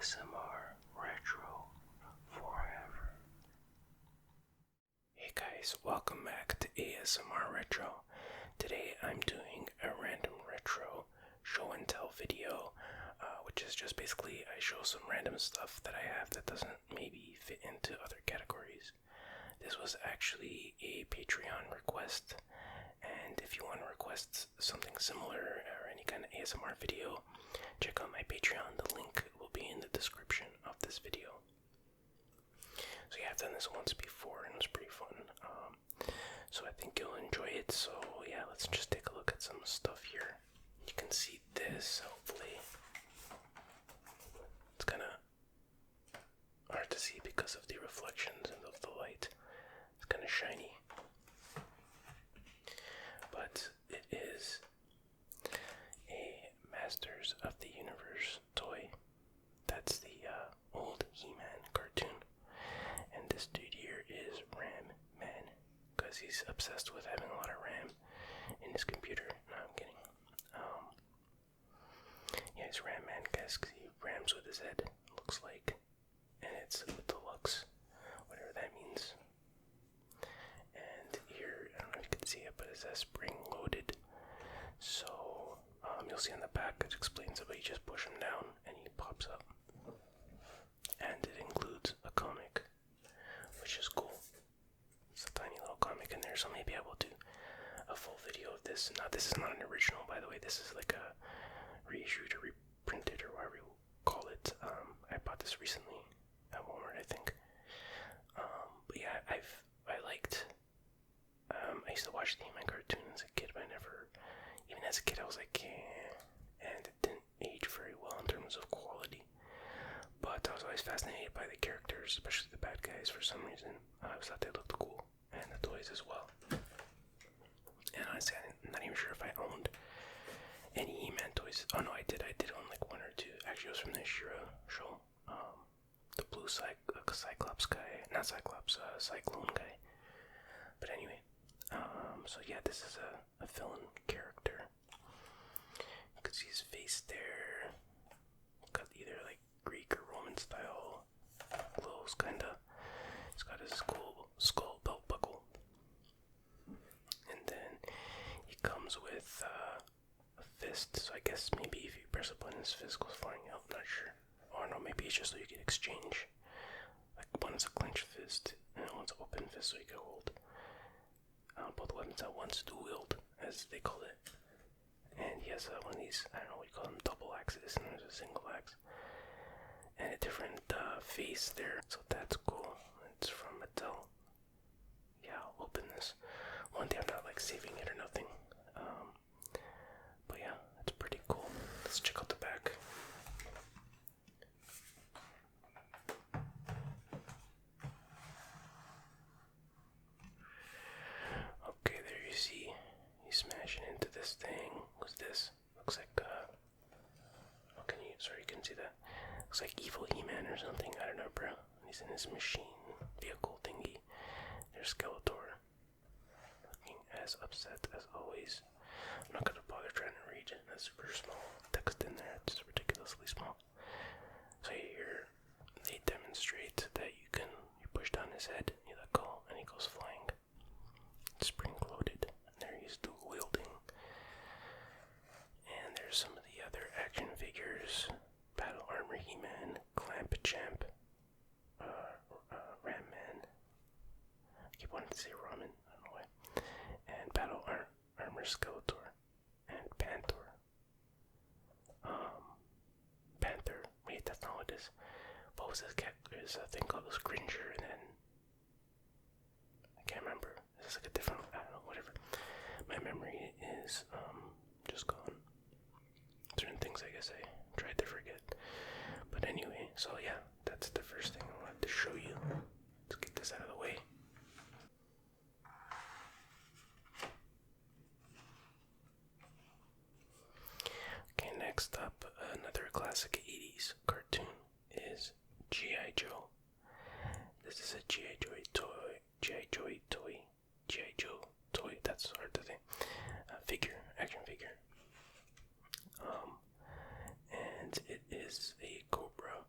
ASMR Retro Forever. Hey guys, welcome back to ASMR Retro. Today I'm doing a random retro show and tell video, which is just basically I show some random stuff that I have that doesn't maybe fit into other categories. This was actually a Patreon request, and if you want to request something similar or any kind of ASMR video, check out my Patreon. The link will be in the description of this video. So yeah, I've done this once before and it was pretty fun. So I think you'll enjoy it. So yeah, let's just take a look at some stuff here. You can see this, hopefully. It's kind of hard to see because of the reflections and of the light. It's kind of shiny. But it is a Masters of the Universe toy. That's the old He-Man cartoon. And this dude here is Ram Man, because he's obsessed with having a lot of RAM in his computer. No, I'm kidding. Yeah, he's Ram Man, guys, because he rams with his head, looks like. And it's a deluxe, whatever that means. And here, I don't know if you can see it, but it says spring loaded. So, you'll see on the back it explains it, but you just push him down and he pops up. And it includes a comic, which is cool. It's a tiny little comic in there, so maybe I will do a full video of this. Now, this is not an original, by the way. This is like a reissued or reprinted or whatever you call it. I bought this recently at Walmart, I think. But yeah, I used to watch the He-Man cartoon as a kid, but even as a kid, I was like, and it didn't age very well in terms of quality. But I was always fascinated by the characters, especially the bad guys for some reason. I always thought they looked cool, and the toys as well. And honestly, I'm not even sure if I owned any He-Man toys. Oh no, I did own like one or two. Actually, it was from the She-Ra show. The blue Cyclops guy, not Cyclops, Cyclone guy. But anyway, so yeah, this is a villain character. You can see his face there. Got either like Greek or Roman style clothes, kinda. He's got his cool skull belt buckle. And then he comes with a fist, so I guess maybe if you press a button, his fist goes flying out. I'm not sure. Or no, maybe it's just so you can exchange. Like one is a clenched fist, and one's an open fist, so you can hold both weapons at once, dual wield, as they call it. And he has one of these, I don't know what you call them, double axes, and there's a single axe. And a different face there, so that's cool. It's from Mattel. Yeah, I'll open this. One day I'm not like saving it or nothing. But yeah, it's pretty cool. Let's check out the back. Okay, there you see, he's smashing into this thing. What's this? Looks like, you can see that. Looks like evil He-Man or something. I don't know, bro. He's in his machine vehicle thingy. There's Skeletor, looking as upset as always. I'm not gonna bother trying to read it. That's super small text in there. It's ridiculously small. So here they demonstrate that you push down his head, you let go, and he goes flying. Spring loaded. And there he's dual wielding. And there's some of the other action figures. Battle Armor He-Man, Clamp Champ, Ram Man. I keep wanting to say Ramen, I don't know why. And Battle Armor Skeletor, and Panther. Panther. Wait, that's not what it is. What was this cat? There's a thing called the Cringer, and then I can't remember. This is like a different, I don't know, whatever. My memory is just gone. Certain things I guess I tried to forget. But anyway, so yeah, that's the first thing I wanted to show you. Let's get this out of the way. Okay, next up, another classic 80s cartoon is G.I. Joe. This is a G.I. Joe toy, that's hard to say. Action figure. And it is a Cobra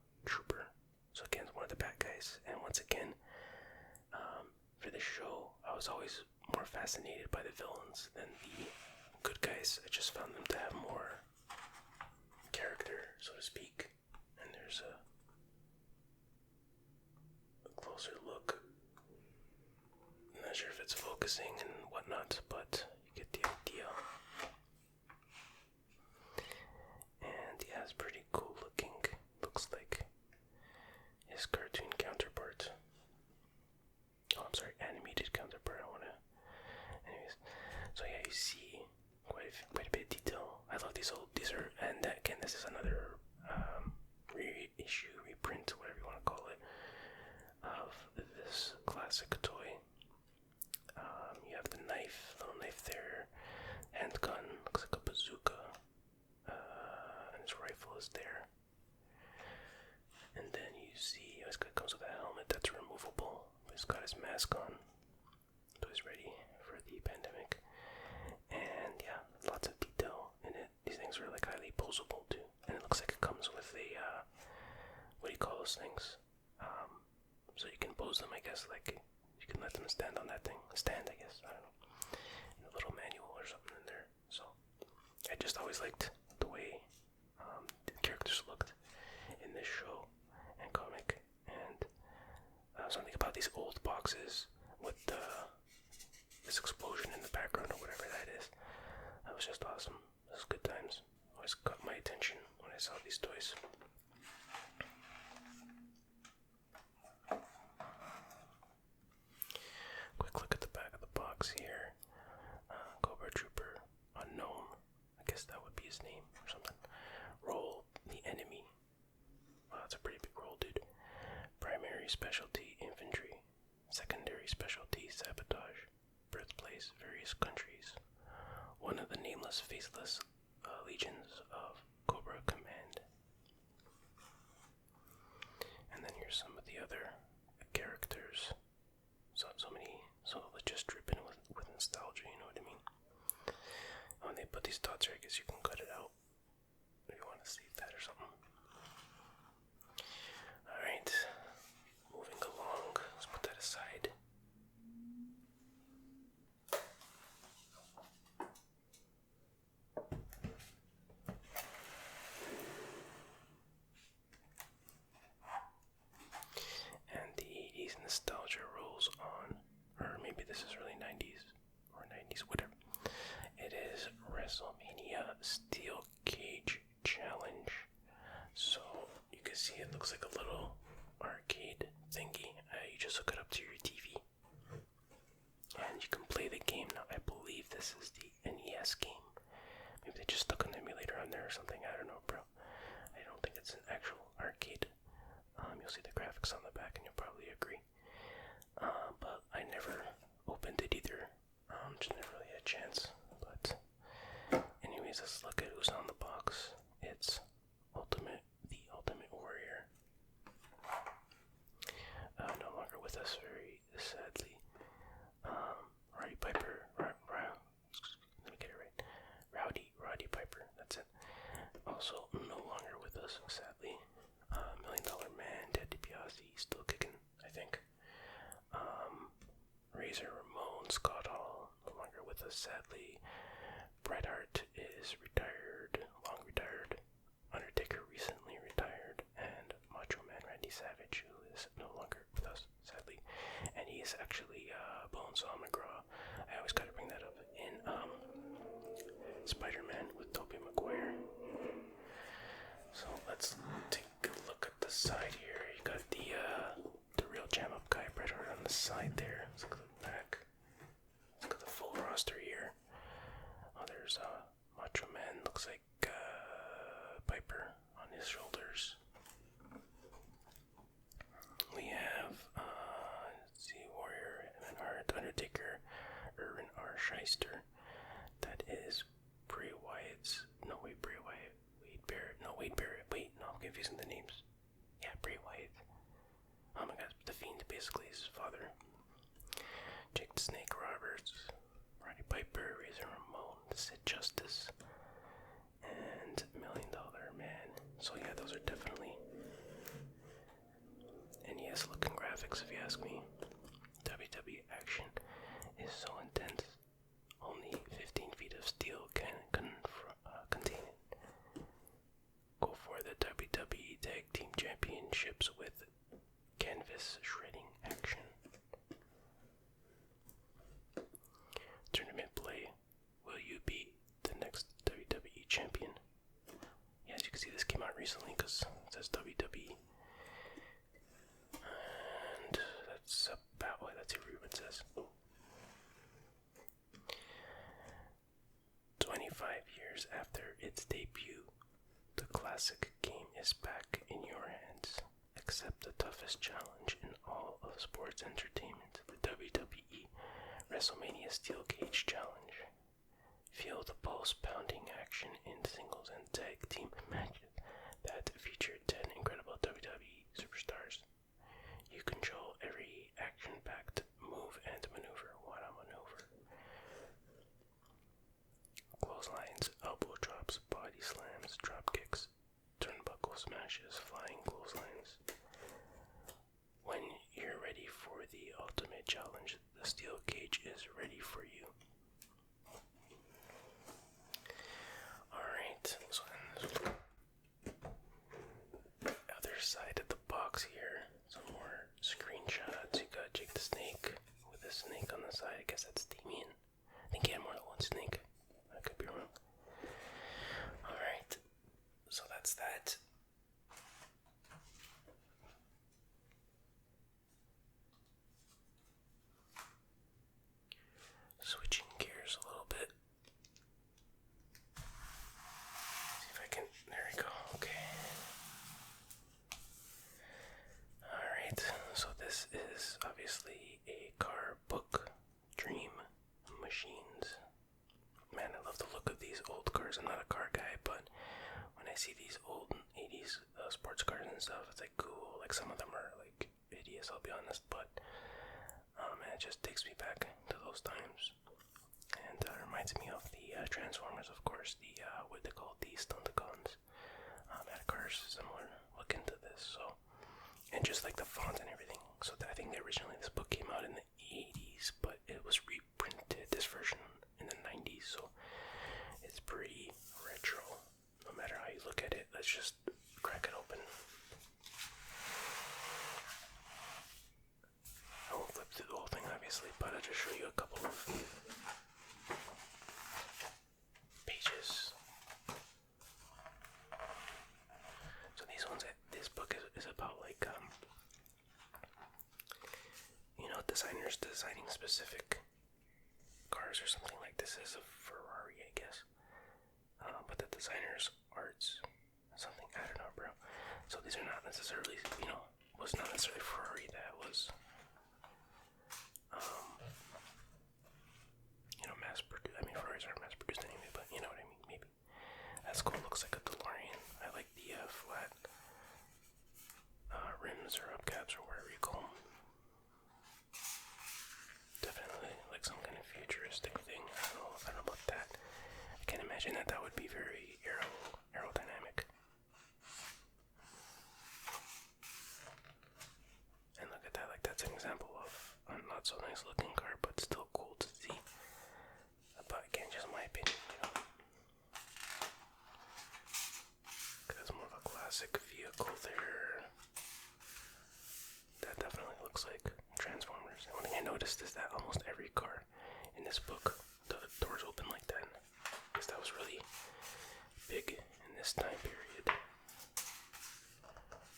fascinated by the villains than the good guys. I just found them to have more character, so to speak. And there's a closer look. I'm not sure if it's focusing and whatnot, but you get the idea. And yeah, it's pretty cool looking. Looks like his cartoon counterpart. Oh, I'm sorry, animated counterpart. Anyways, so yeah, you see quite a bit of detail. I love these and again, this is another reissue, reprint, whatever you want to call it, of this classic toy. You have the little knife there, handgun, looks like a bazooka, and his rifle is there. And then you see, it comes with a helmet that's removable. He's got his mask on, so he's ready for the pandemic. And yeah, lots of detail in it. These things are like highly posable too, and it looks like it comes with a what do you call those things? So you can pose them, I guess. Like you can let them stand on that thing, stand, I guess. I don't know, a little manual or something in there. So I just always liked the way the characters looked in this show and comic, and something about these old boxes with this explosion in the background or whatever that is. That was just awesome. It was good times. Always caught my attention when I saw these toys. Quick look at the back of the box here. Cobra Trooper, unknown. I guess that would be his name or something. Role, the enemy. Wow, that's a pretty big role, dude. Primary specialty, infantry. Secondary specialty, sabotage. Birthplace, various countries. One of the nameless, faceless legions of Cobra Command. And then here's some of the other characters. So many, so it's just dripping with nostalgia, you know what I mean? Oh, and they put these dots here, I guess you can cut it out if you want to save that or something. Alright, moving along, let's put that aside. And the 80s nostalgia rolls on, or maybe this is early 90s, or 90s, whatever. It is WrestleMania Steel Cage Challenge. So you can see it looks like a little arcade thingy. You just hook it up to your TV, and you can play the game. Now I believe this is the NES game. Maybe they just stuck an emulator on there or something. I don't know, bro. I don't think it's an actual arcade. You'll see the graphics on the back, and you'll probably agree. But I never opened it either. Just never really had a chance. But anyways, let's look at who's on the box. It's the Ultimate Warrior. No longer with us, very sadly. Roddy Piper. Let me get it right. Roddy Piper. That's it. Also, no longer with us, sadly. $1 Million Man, Ted DiBiase, still kicking, I think. Razor Ramon, Scott Hall, no longer with us, sadly. Bret Hart is retired, long retired. Undertaker recently retired, and Macho Man Randy Savage, who is no longer with us, sadly. And he is actually Bonesaw McGraw. I always gotta bring that up in Spider-Man with Tobey Maguire. So let's take a look at the side here. You got the real jam-up guy, Bret Hart, on the side there. Let's look at the back. Let's look at the full roster here. Oh, there's Macho Man. Looks like Piper on his shoulders. We have let's see, Warrior, Evan Hart, Undertaker, Irwin R. Shyster. That is Bray Wyatt's. No, wait, Bray Wyatt. Wade Barrett. Wait, no, I'm confusing the names. Yeah, Bray Wyatt. Oh my god, the Fiend, basically his father. Jake the Snake Roberts, Roddy Piper, Razor Ramon, Sid Justice, and $1 Million Man. So yeah, those are definitely NES looking graphics, if you ask me. WWE action is so intense. battle for the WWE Tag Team Championships with canvas shredding action. Tournament play. Will you be the next WWE champion? Yeah, as you can see, this came out recently because it says WWE. And that's about what that's what it says. 25 years after its debut, the classic game is back in your hands. Accept the toughest challenge in all of sports entertainment, the WWE WrestleMania Steel Cage Challenge. Feel the pulse-pounding action in singles and tag team matches that feature 10 incredible WWE superstars. You control every action-packed move and maneuver. What a maneuver. Clotheslines, elbow drops, body slams, drop kicks, turnbuckle smashes, flying clotheslines. When you're ready for the ultimate challenge, the steel cage is ready for you. Alright, so other side of the box here, some more screenshots. You got Jake the Snake with a snake on the side. I guess that's Damien. I think he had more than one snake. I could be wrong. Alright, so that's that. Switching gears a little bit. See if I can. There we go. Okay. Alright, so this is obviously a car book. Dream Machines. Man, I love the look of these old cars. I'm not a car guy, but when I see these old 80s sports cars and stuff, it's like cool. Like some of them are like hideous, I'll be honest, but man, it just takes me back to those times. And reminds me of the Transformers, of course, the what they call the Stunticons. Had cars similar looking to this, so, and just like the font and everything. So I think originally this book came out in the 80s, but it was reprinted, this version, in the 90s, so it's pretty retro. No matter how you look at it, let's just crack it open. I won't flip through the whole thing, obviously, but I'll just show you a couple of pages. So this book is about like, designers designing specific cars or something. Like this is a Ferrari, I guess. But the designer's arts, something, I don't know, bro. So these are not necessarily, was not necessarily Ferrari that was, mass produced. I mean, Ferraris aren't mass produced anyway, but you know what I mean, maybe. That's cool, looks like a DeLorean. I like the flat rims or hubcaps or whatever you call them. Definitely like some kind of futuristic thing. I don't know about that. I can't imagine that would be very aerodynamic. And look at that, like that's an example of a not so nice looking car, but still cool to see. But again, just my opinion, That's more of a classic vehicle there. That definitely looks like Transformers. And one thing I noticed is that almost every car in this book, the doors open like that. Because that was really big in this time period.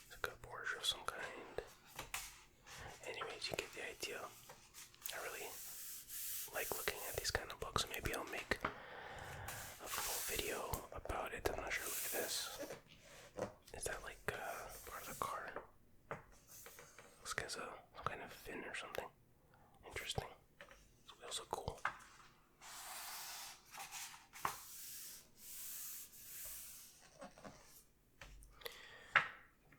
It's like a Porsche of some kind. Anyways, you get the idea. I really like looking at these kind of books. Maybe I'll make a full video about it. I'm not sure. Look at this. Is that like part of the car? Looks like some kind of fin or something. Interesting. These wheels look cool.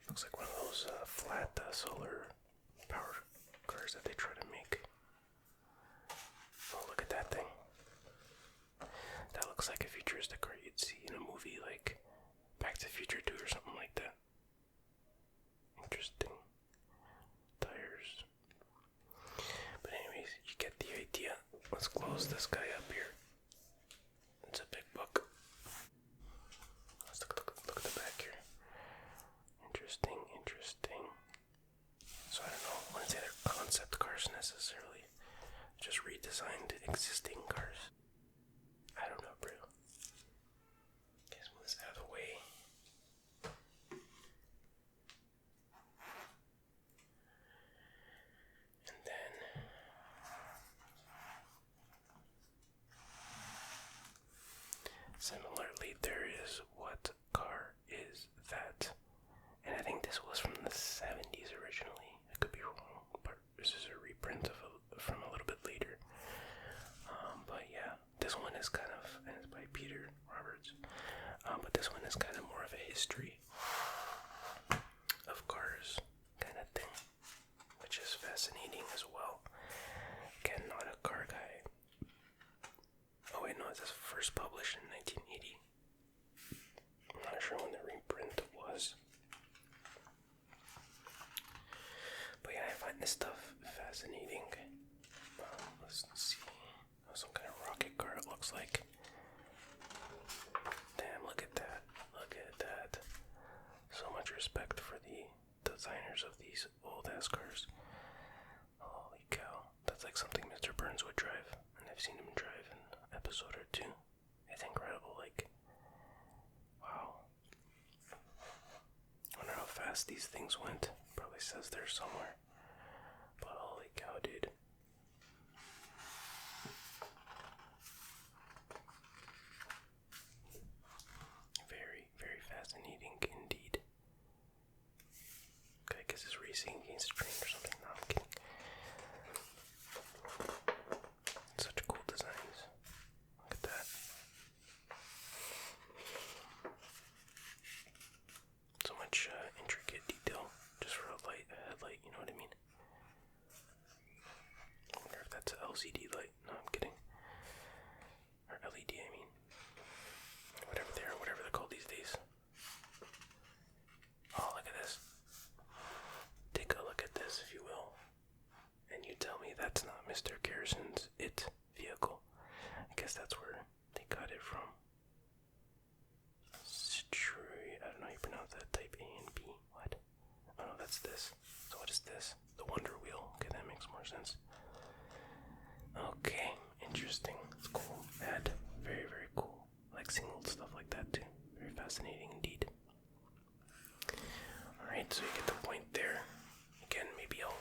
Looks like one of those flat solar power cars that they try to make. Oh, look at that thing. That looks like a futuristic car you'd see in a movie like Back to the Future 2 or something like that. Interesting. Tires. But anyways, you get the idea. Let's close this guy up here. It's a big book. Let's look at the back here. first published in 1980. I'm not sure when the reprint was. But yeah, I find this stuff fascinating. Let's see. Oh, some kind of rocket car it looks like. Damn, look at that. Look at that. So much respect for the designers of these old-ass cars. Holy cow. That's like something Mr. Burns would drive. And I've seen him drive in an episode or two. It's incredible. Like, wow. I wonder how fast these things went. Probably says there somewhere. But holy cow, dude. Very, very fascinating indeed. Okay, I guess it's racing against a train or something. No, I'm kidding. Such cool designs. Look at that. So much intricate detail just for a headlight, you know what I mean? I wonder if that's an LCD light. No, I'm kidding. Or LED, I mean. Whatever they're called these days. Oh, look at this. Take a look at this, if you will. And you tell me that's not Mr. Garrison's vehicle. I guess that's where they got it from. I don't know how you pronounce that. Type A and B. What? Oh no, that's this. So what is this? The Wonder Wheel. Okay, that makes more sense. Okay, interesting. It's cool. Ad. Very, very cool. I like seeing old stuff like that too. Very fascinating indeed. Alright, so you get the point there. Again, maybe I'll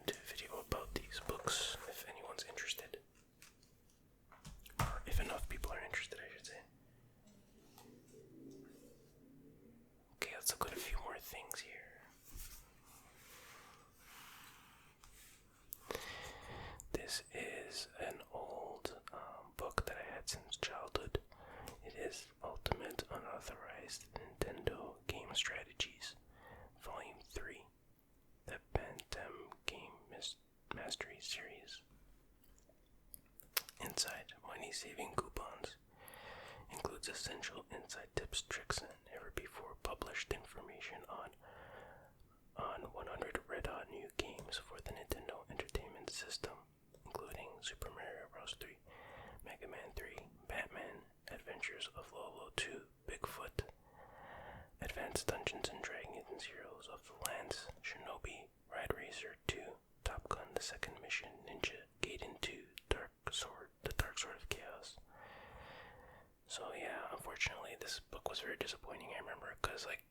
do a video about these books if anyone's interested. Or if enough people are interested, I should say. Okay, let's look at a few more things here. This is an old book that I had since childhood. It is Ultimate Unauthorized Nintendo Game Strategies, Volume 3, the Bantam Game Mastery Series. Inside, money-saving coupons includes essential inside tips, tricks, and never-before published information on 100 red-hot new games for the Nintendo Entertainment System, including Super Mario Bros. 3, Mega Man 3, Batman, Adventures of Lolo 2, Bigfoot, Advanced Dungeons and Dragons, Heroes of the Lands, Shinobi, Ride Racer 2, Top Gun: The Second Mission, Ninja Gaiden 2, The Dark Sword of Chaos. So yeah, unfortunately this book was very disappointing, I remember, because like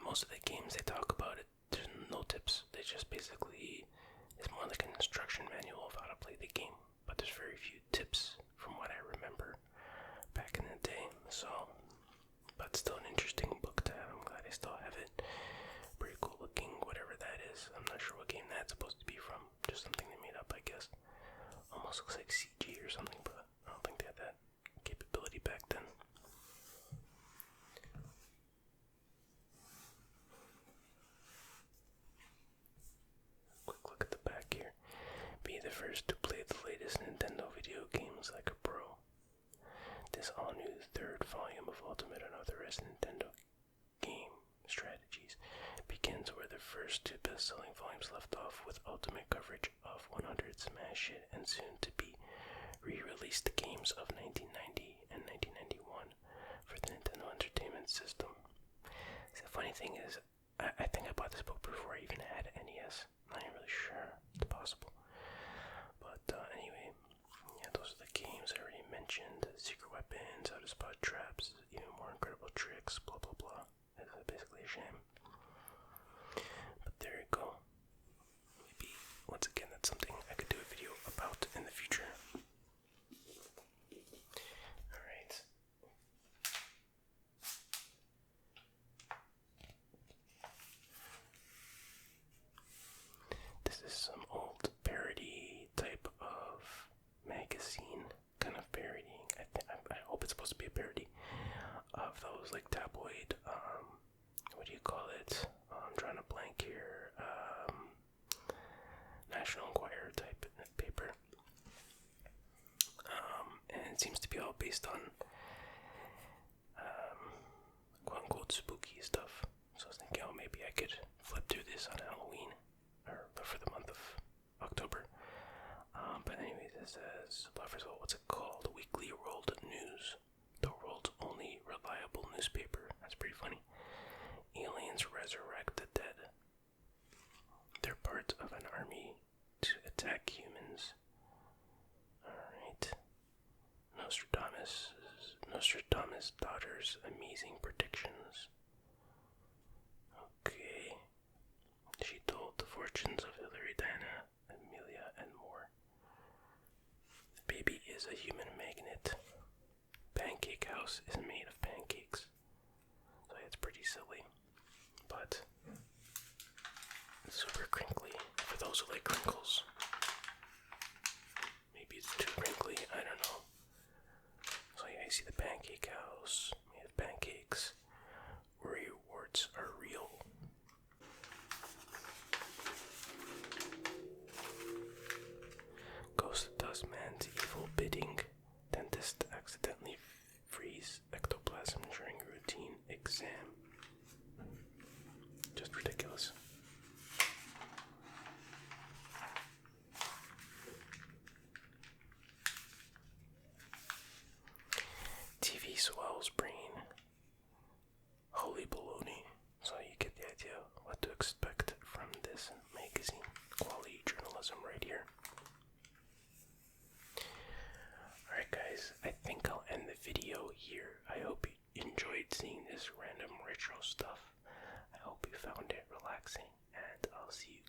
most of the games they talk about it, there's no tips. They just basically, it's more like an instruction manual of how to play the game, but there's very few tips from what I remember back in the day. So, but still an interesting book to have. I'm glad I still have it. Pretty cool looking, whatever that is. I'm not sure what game that's supposed to be from. Just something they made up, I guess. Almost looks like CG or something, but I don't think they had that capability back then. Quick look at the back here. Be the first to play the latest Nintendo video games like a pro. This all-new third volume of Ultimate Unauthorized Nintendo Game Strategies begins where the first two best-selling volumes left off, with ultimate coverage of 100 smash hit and soon-to-be re-released games of 1990 and 1991 for the Nintendo Entertainment System. So the funny thing is, I think I bought this book before I even had NES. Not even really sure. It's possible. But anyway, yeah, those are the games I already mentioned. Secret Weapons, How to Spot Traps, Even More Incredible Tricks, blah blah blah. It's basically a shame. But there you go. Maybe, once again, that's something I could do a video about in the future. Alright. This is some old parody type of magazine, kind of parodying. I hope it's supposed to be a parody of those like tabloid, what do you call it? I'm trying to blank here. National Enquirer type paper. And it seems to be all based on quote-unquote spooky stuff. So I was thinking, oh, maybe I could flip through this on Halloween, or for the month of October. But anyways, it says, first of all, what's it called? Weekly World News. The world's only reliable newspaper. That's pretty funny. Aliens resurrect the dead. They're part of an army to attack humans. Alright. Nostradamus' daughter's amazing predictions. Okay. She told the fortunes of Hillary, Diana, Amelia, and more. The baby is a human magnet. Pancake house is made of pancakes. So it's pretty silly. But it's super crinkly for those who like crinkles. Maybe it's too crinkly, I don't know. So yeah, you see the pancake house made of pancakes. Rewards are real. Ghost does man's evil bidding. Dentist accidentally freeze ectoplasm during routine exam. Just ridiculous. TV swells brain. Holy baloney. So you get the idea what to expect from this magazine. Quality journalism right here. Alright guys, I think I'll end the video here. I hope you enjoyed seeing this random retro stuff. I hope you found it relaxing, and I'll see you